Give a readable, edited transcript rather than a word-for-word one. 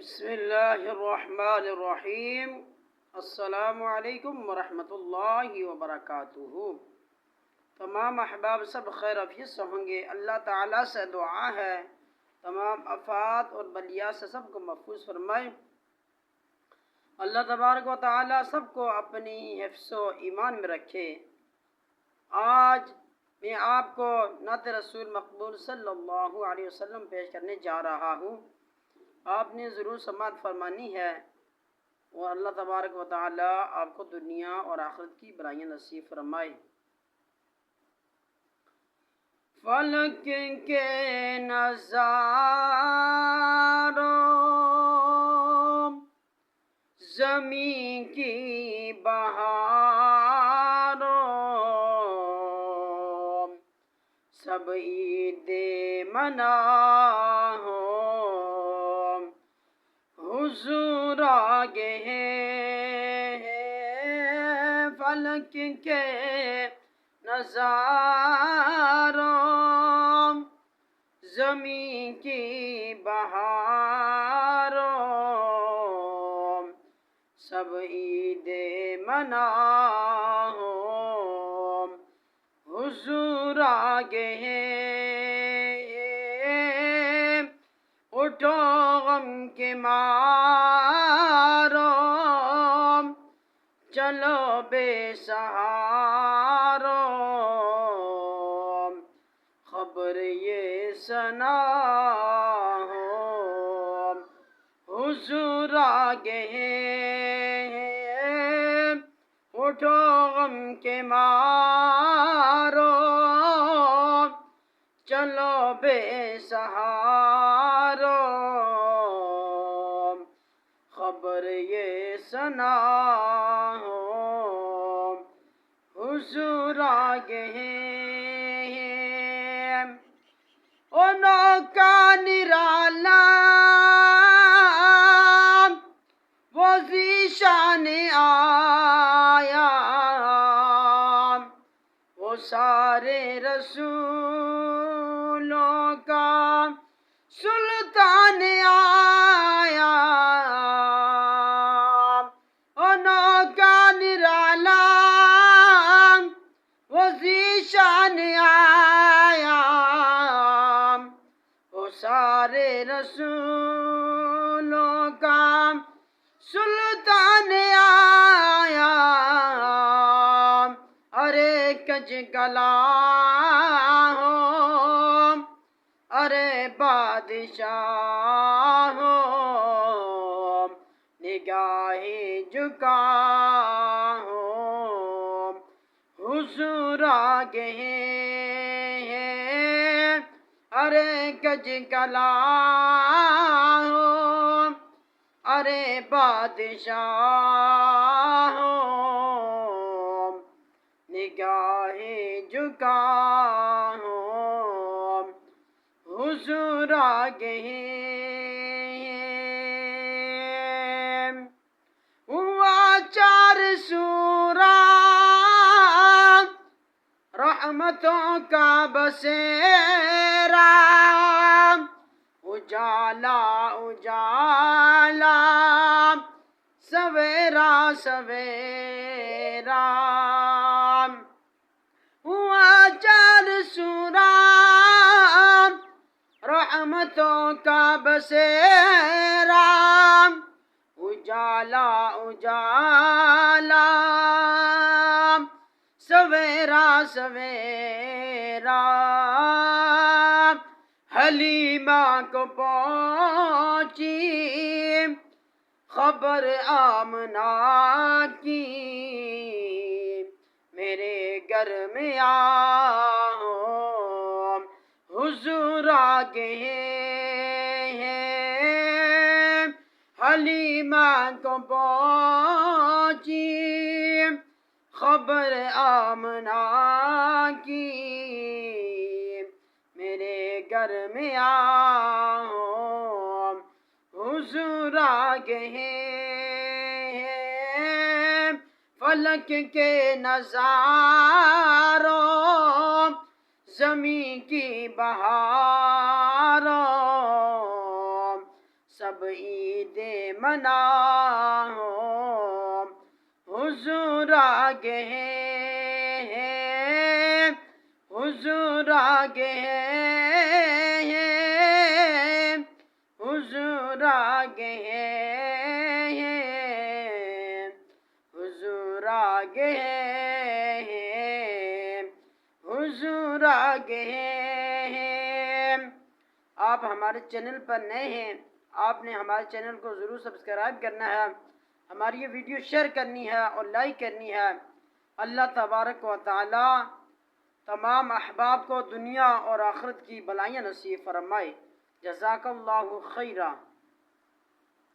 بسم اللہ الرحمن الرحیم۔ السلام علیکم ورحمۃ اللہ وبرکاتہ۔ تمام احباب سب خیر عافیت سے ہوں گے۔ اللہ تعالیٰ سے دعا ہے تمام آفات اور بلیات سے سب کو محفوظ فرمائے۔ اللہ تبارک و تعالیٰ سب کو اپنی حفظ و ایمان میں رکھے۔ آج میں آپ کو نعت رسول مقبول صلی اللہ علیہ وسلم پیش کرنے جا رہا ہوں۔ آپ نے ضرور سماعت فرمانی ہے، اور اللہ تبارک و تعالیٰ آپ کو دنیا اور آخرت کی بلائیاں نصیب فرمائے۔ فلک کے نظاروں، زمین کی بہاروں، سب عید منا ہو، حضور آگے ہیں۔ فلک کے نظاروں، زمین کی بہاروں، سب عید منا ہو، حضور آگے ہیں۔ اٹھو غم کے مارو، چلو بے سہارو، خبر یہ سنا ہو، حضور آگے ہیں۔ اٹھو غم کے مارو، چلو بے سہارو، خبر یہ سنا ہو، حضور آگے ہیں۔ انہوں کا نرالا وہ ذیشان آیا، وہ سارے رسولوں کا سلطان آیا۔ انہوں کا نرالا وہ ذیشان آیا، وہ سارے رسولوں کا سلطان آیا۔ ارے کج کلا ہو، ارے بادشاہ ہو، نگاہیں جھکا ہو، حضور آگے ہیں۔ ارے کج کلا ہو، ارے بادشاہ ہو، نگاہیں جھکا ہو، حضور آگے ہیں۔ ہوا چار سورہ رحمتوں کا بسیرا، اجالا اجالا، سویرا سویرا، ہوا چار سورہ رحمتوں کا بسیرا، اجالا اجالا، سویرا سویرا، حلیمہ کو پہنچی خبر آمنہ کی، میرے گھر میں آؤ، حضور آگے ہیں۔ حلیمہ کو پہنچی خبر آمنہ کی، میرے گھر میں آؤ، حضور آگے ہیں۔ فلک کے نظاروں، زمین کی بہاروں، جب عید منا ہو حضور آگے ہیں حضور آگے ہیں حضور آگے ہیں حضور آگے ہیں حضور آگے ہیں۔ آپ ہمارے چینل پر نئے ہیں، آپ نے ہمارے چینل کو ضرور سبسکرائب کرنا ہے، ہماری یہ ویڈیو شیئر کرنی ہے اور لائک کرنی ہے۔ اللہ تبارک و تعالی تمام احباب کو دنیا اور آخرت کی بلائیاں نصیب فرمائے۔ جزاک اللہ خیرہ۔